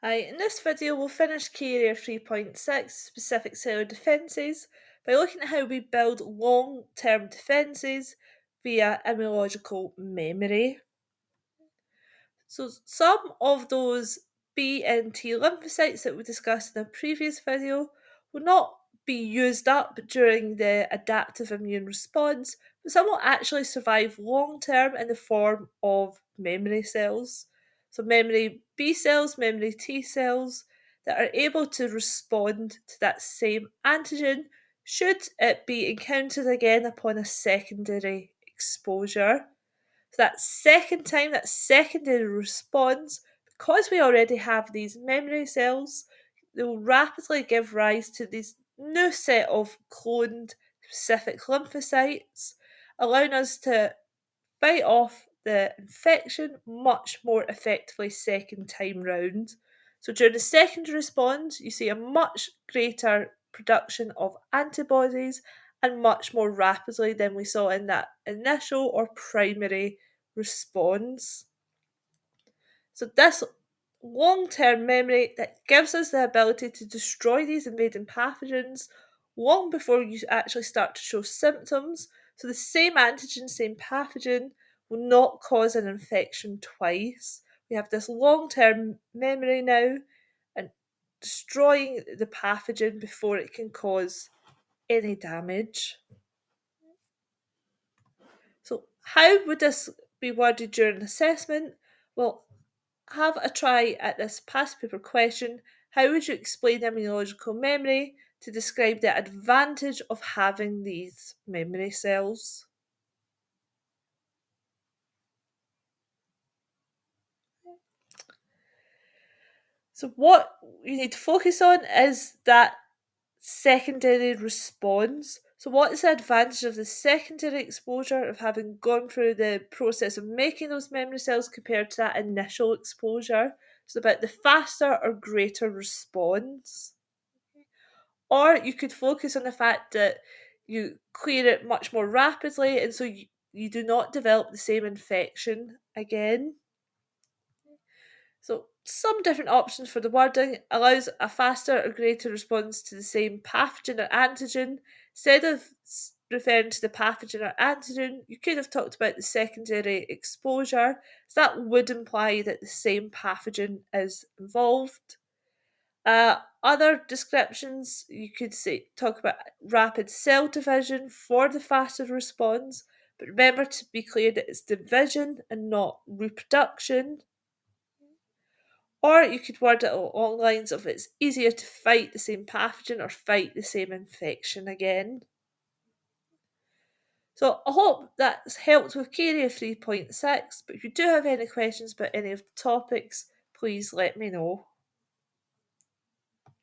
Hi, in this video we'll finish key area 3.6, specific cellular defences, by looking at how we build long-term defences via immunological memory. So some of those B and T lymphocytes that we discussed in a previous video will not be used up during the adaptive immune response, but some will actually survive long term in the form of memory cells. So, memory B cells, memory T cells that are able to respond to that same antigen should it be encountered again upon a secondary exposure. So that second time, that secondary response, because we already have these memory cells, they will rapidly give rise to this new set of cloned specific lymphocytes, allowing us to fight off the infection much more effectively second time round. So during the secondary response, you see a much greater production of antibodies and much more rapidly than we saw in that initial or primary response. So this long-term memory that gives us the ability to destroy these invading pathogens long before you actually start to show symptoms. So the same antigen, same pathogen will not cause an infection twice. We have this long-term memory now and destroying the pathogen before it can cause any damage. So how would this be worded during assessment? Well, have a try at this past paper question. How would you explain immunological memory to describe the advantage of having these memory cells? So, what you need to focus on is that secondary response. So, what is the advantage of the secondary exposure of having gone through the process of making those memory cells compared to that initial exposure? It's about the faster or greater response. Or you could focus on the fact that you clear it much more rapidly and so you do not develop the same infection again. So, some different options for the wording allows a faster or greater response to the same pathogen or antigen. Instead of referring to the pathogen or antigen, you could have talked about the secondary exposure, so that would imply that the same pathogen is involved. Other descriptions you could say talk about rapid cell division for the faster response, but remember to be clear that it's division and not reproduction. Or you could word it along lines of it's easier to fight the same pathogen or fight the same infection again. So I hope that's helped with key area 3.6, but if you do have any questions about any of the topics, please let me know.